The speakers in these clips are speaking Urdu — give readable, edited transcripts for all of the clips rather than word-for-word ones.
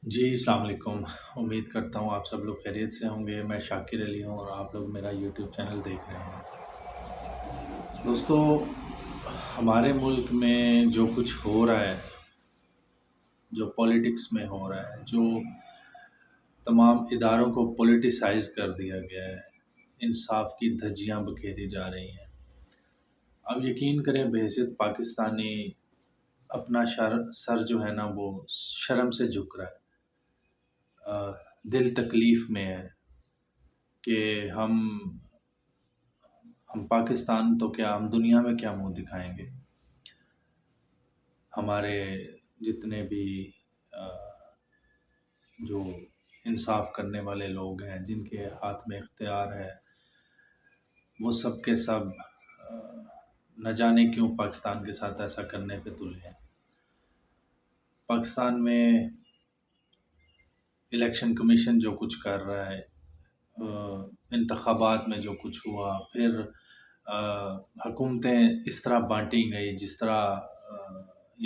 جی، السلام علیکم۔ امید کرتا ہوں آپ سب لوگ خیریت سے ہوں گے۔ میں شاکر علی ہوں اور آپ لوگ میرا یوٹیوب چینل دیکھ رہے ہیں۔ دوستو، ہمارے ملک میں جو کچھ ہو رہا ہے، جو پولیٹکس میں ہو رہا ہے، جو تمام اداروں کو پولیٹیسائز کر دیا گیا ہے، انصاف کی دھجیاں بکھیری جا رہی ہیں۔ اب یقین کریں بحیثیت پاکستانی اپنا سر جو ہے نا وہ شرم سے جھک رہا ہے۔ دل تکلیف میں ہے کہ ہم پاکستان تو کیا، ہم دنیا میں کیا منہ دکھائیں گے۔ ہمارے جتنے بھی جو انصاف کرنے والے لوگ ہیں، جن کے ہاتھ میں اختیار ہے، وہ سب کے سب نہ جانے کیوں پاکستان کے ساتھ ایسا کرنے پہ تلے ہیں۔ پاکستان میں الیکشن کمیشن جو کچھ کر رہا ہے، انتخابات میں جو کچھ ہوا، پھر حکومتیں اس طرح بانٹی گئی جس طرح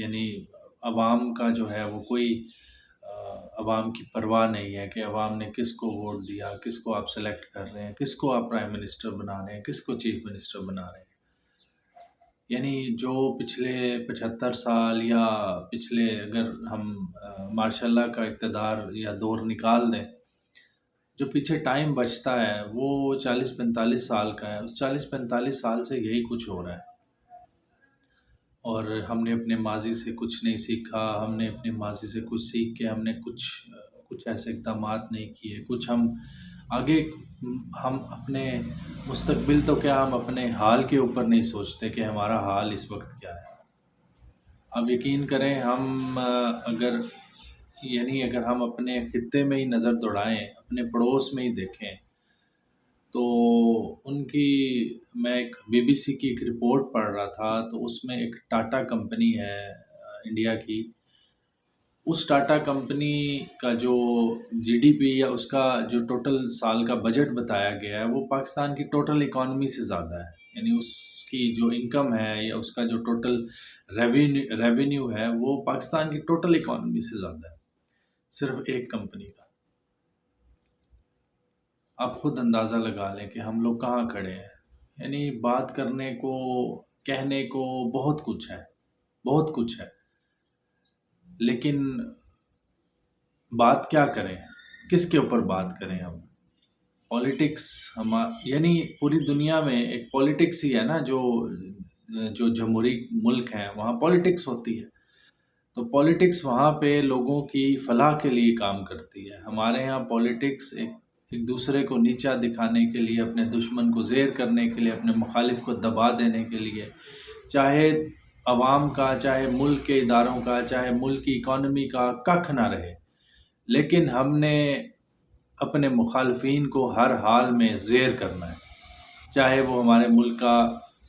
یعنی عوام کا جو ہے وہ کوئی عوام کی پرواہ نہیں ہے کہ عوام نے کس کو ووٹ دیا، کس کو آپ سلیکٹ کر رہے ہیں، کس کو آپ پرائم منسٹر بنا رہے ہیں، کس کو چیف منسٹر بنا رہے ہیں۔ یعنی جو پچھلے 75 سال یا پچھلے، اگر ہم ماشاء اللہ کا اقتدار یا دور نکال دیں، جو پیچھے ٹائم بچتا ہے وہ 40 45 سال کا ہے۔ اس 40 45 سال سے یہی کچھ ہو رہا ہے، اور ہم نے اپنے ماضی سے کچھ نہیں سیکھا۔ ہم نے اپنے ماضی سے کچھ سیکھ کے ہم نے کچھ ایسے اقدامات نہیں کیے، کچھ ہم آگے، ہم اپنے مستقبل تو کیا، ہم اپنے حال کے اوپر نہیں سوچتے کہ ہمارا حال اس وقت کیا ہے۔ اب یقین کریں، ہم اگر ہم اپنے خطے میں ہی نظر دوڑائیں، اپنے پڑوس میں ہی دیکھیں، تو ان کی، میں ایک بی بی سی کی ایک رپورٹ پڑھ رہا تھا، تو اس میں ایک ٹاٹا کمپنی ہے انڈیا کی۔ اس ٹاٹا کمپنی کا جو جی ڈی پی یا اس کا جو ٹوٹل سال کا بجٹ بتایا گیا ہے، وہ پاکستان کی ٹوٹل اکانومی سے زیادہ ہے۔ یعنی اس کی جو انکم ہے یا اس کا جو ٹوٹل ریونیو ہے، وہ پاکستان کی ٹوٹل اکانومی سے زیادہ ہے، صرف ایک کمپنی کا۔ آپ خود اندازہ لگا لیں کہ ہم لوگ کہاں کھڑے ہیں۔ یعنی بات کرنے کو، کہنے کو بہت کچھ ہے، بہت کچھ ہے، لیکن بات کیا کریں، کس کے اوپر بات کریں ہم؟ پولیٹکس یعنی پوری دنیا میں ایک پولیٹکس ہی ہے نا، جو جمہوری ملک ہیں وہاں پولیٹکس ہوتی ہے۔ تو پولیٹکس وہاں پہ لوگوں کی فلاح کے لیے کام کرتی ہے۔ ہمارے ہاں پولیٹکس ایک دوسرے کو نیچا دکھانے کے لیے، اپنے دشمن کو زیر کرنے کے لیے، اپنے مخالف کو دبا دینے کے لیے، چاہے عوام کا، چاہے ملک کے اداروں کا، چاہے ملک کی اکانومی کا ککھ نہ رہے، لیکن ہم نے اپنے مخالفین کو ہر حال میں زیر کرنا ہے، چاہے وہ ہمارے ملک کا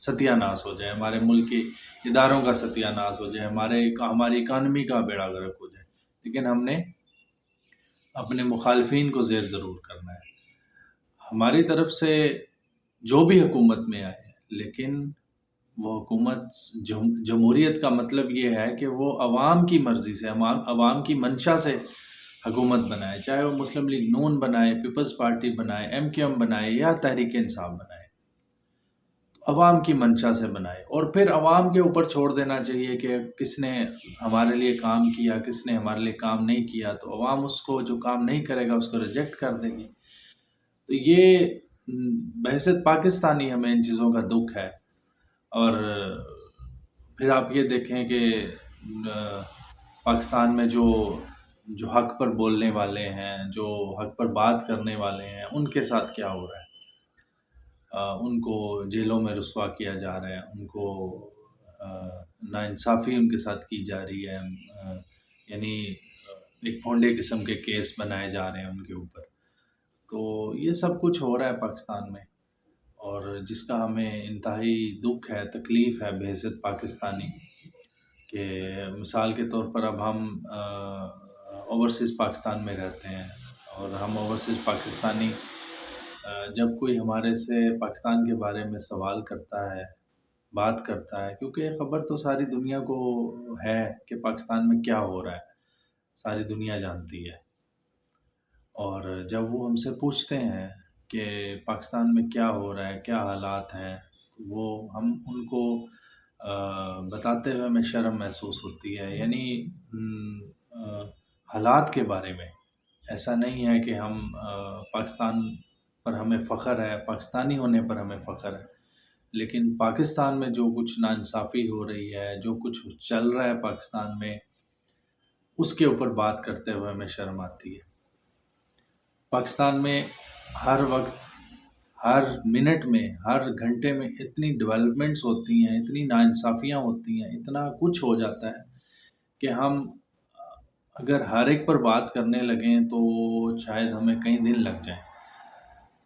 ستیہ ناش ہو جائے، ہمارے ملک کے اداروں کا ستیہ ناش ہو جائے، ہماری اکانومی کا بیڑا غرق ہو جائے، لیکن ہم نے اپنے مخالفین کو زیر ضرور کرنا ہے۔ ہماری طرف سے جو بھی حکومت میں آئے، لیکن وہ حکومت، جمہوریت کا مطلب یہ ہے کہ وہ عوام کی مرضی سے، عوام کی منشا سے حکومت بنائے، چاہے وہ مسلم لیگ نون بنائے، پیپلز پارٹی بنائے، ایم کیو ایم بنائے یا تحریک انصاف بنائے، عوام کی منشا سے بنائے، اور پھر عوام کے اوپر چھوڑ دینا چاہیے کہ کس نے ہمارے لیے کام کیا، کس نے ہمارے لیے کام نہیں کیا۔ تو عوام اس کو، جو کام نہیں کرے گا اس کو ریجیکٹ کر دے گی۔ تو یہ بحیثیت پاکستانی ہمیں ان چیزوں کا دکھ ہے۔ اور پھر آپ یہ دیکھیں کہ پاکستان میں جو حق پر بولنے والے ہیں، جو حق پر بات کرنے والے ہیں، ان کے ساتھ کیا ہو رہا ہے۔ ان کو جیلوں میں رسوا کیا جا رہا ہے، ان کو ناانصافی ان کے ساتھ کی جا رہی ہے، یعنی ایک بھونڈے قسم کے کیس بنائے جا رہے ہیں ان کے اوپر۔ تو یہ سب کچھ ہو رہا ہے پاکستان میں، اور جس کا ہمیں انتہائی دکھ ہے، تکلیف ہے بحیثیت پاکستانی، کہ مثال کے طور پر اب ہم اوورسیز پاکستان میں رہتے ہیں، اور ہم اوورسیز پاکستانی جب کوئی ہمارے سے پاکستان کے بارے میں سوال کرتا ہے، بات کرتا ہے، کیونکہ خبر تو ساری دنیا کو ہے کہ پاکستان میں کیا ہو رہا ہے، ساری دنیا جانتی ہے، اور جب وہ ہم سے پوچھتے ہیں کہ پاکستان میں کیا ہو رہا ہے، کیا حالات ہیں، تو وہ ہم ان کو بتاتے ہوئے ہمیں شرم محسوس ہوتی ہے، یعنی حالات کے بارے میں ایسا نہیں ہے کہ ہم پاکستان پر ہمیں فخر ہے، پاکستانی ہونے پر ہمیں فخر ہے، لیکن پاکستان میں جو کچھ ناانصافی ہو رہی ہے، جو کچھ چل رہا ہے پاکستان میں، اس کے اوپر بات کرتے ہوئے ہمیں شرم آتی ہے۔ پاکستان میں ہر وقت، ہر منٹ میں، ہر گھنٹے میں اتنی ڈیولپمنٹس ہوتی ہیں، اتنی ناانصافیاں ہوتی ہیں، اتنا کچھ ہو جاتا ہے کہ ہم اگر ہر ایک پر بات کرنے لگیں تو شاید ہمیں کئی دن لگ جائیں،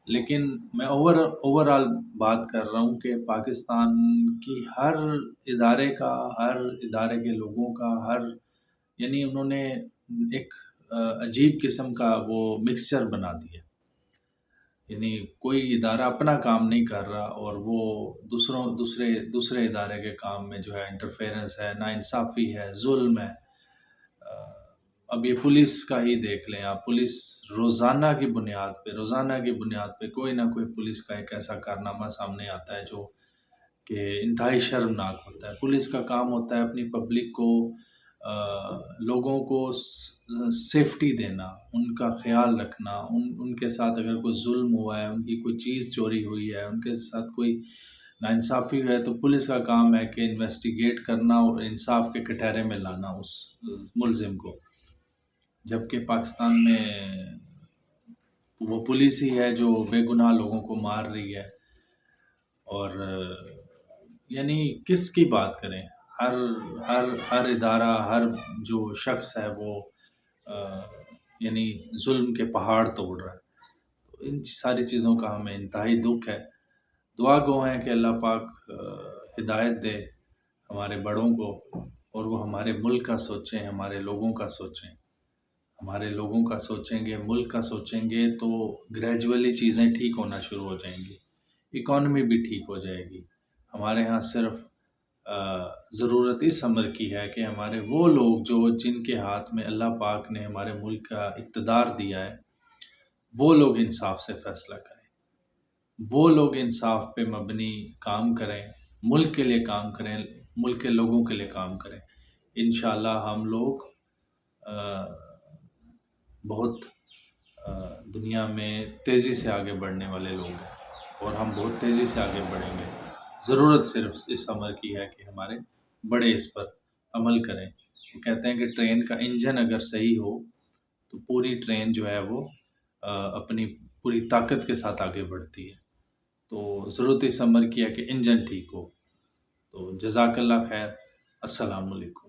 لیکن میں اوور آل بات کر رہا ہوں کہ پاکستان کی ہر ہر ادارے کے لوگوں کا، یعنی انہوں نے ایک عجیب قسم کا وہ مکسچر بنا دیا، یعنی کوئی ادارہ اپنا کام نہیں کر رہا اور وہ دوسرے ادارے کے کام میں جو ہے انٹرفیرنس ہے، ناانصافی ہے، ظلم ہے۔ اب یہ پولیس کا ہی دیکھ لیں آپ، پولیس روزانہ کی بنیاد پہ کوئی نہ کوئی پولیس کا ایک ایسا کارنامہ سامنے آتا ہے جو کہ انتہائی شرمناک ہوتا ہے۔ پولیس کا کام ہوتا ہے اپنی پبلک کو، لوگوں کو سیفٹی دینا، ان کا خیال رکھنا، ان کے ساتھ اگر کوئی ظلم ہوا ہے، ان کی کوئی چیز چوری ہوئی ہے، ان کے ساتھ کوئی ناانصافی ہے تو پولیس کا کام ہے کہ انویسٹیگیٹ کرنا اور انصاف کے کٹہرے میں لانا اس ملزم کو۔ جبکہ پاکستان میں وہ پولیس ہی ہے جو بے گناہ لوگوں کو مار رہی ہے، اور یعنی کس کی بات کریں؟ ہر ادارہ، ہر جو شخص ہے وہ یعنی ظلم کے پہاڑ توڑ رہا ہے۔ تو ان ساری چیزوں کا ہمیں انتہائی دکھ ہے۔ دعا گو ہیں کہ اللہ پاک ہدایت دے ہمارے بڑوں کو، اور وہ ہمارے ملک کا سوچیں، ہمارے لوگوں کا سوچیں۔ ہمارے لوگوں کا سوچیں گے، ملک کا سوچیں گے تو گریجولی چیزیں ٹھیک ہونا شروع ہو جائیں گی، اکانومی بھی ٹھیک ہو جائے گی۔ ہمارے ہاں صرف ضرورت اس امر کی ہے کہ ہمارے وہ لوگ جن کے ہاتھ میں اللہ پاک نے ہمارے ملک کا اقتدار دیا ہے، وہ لوگ انصاف سے فیصلہ کریں، وہ لوگ انصاف پہ مبنی کام کریں، ملک کے لیے کام کریں، ملک کے لوگوں کے لیے کام کریں۔ انشاءاللہ ہم لوگ بہت دنیا میں تیزی سے آگے بڑھنے والے لوگ ہیں، اور ہم بہت تیزی سے آگے بڑھیں گے۔ ضرورت صرف اس عمل کی ہے کہ ہمارے بڑے اس پر عمل کریں۔ وہ کہتے ہیں کہ ٹرین کا انجن اگر صحیح ہو تو پوری ٹرین جو ہے وہ اپنی پوری طاقت کے ساتھ آگے بڑھتی ہے۔ تو ضرورت اس عمل کی ہے کہ انجن ٹھیک ہو۔ تو جزاک اللہ خیر، السلام علیکم۔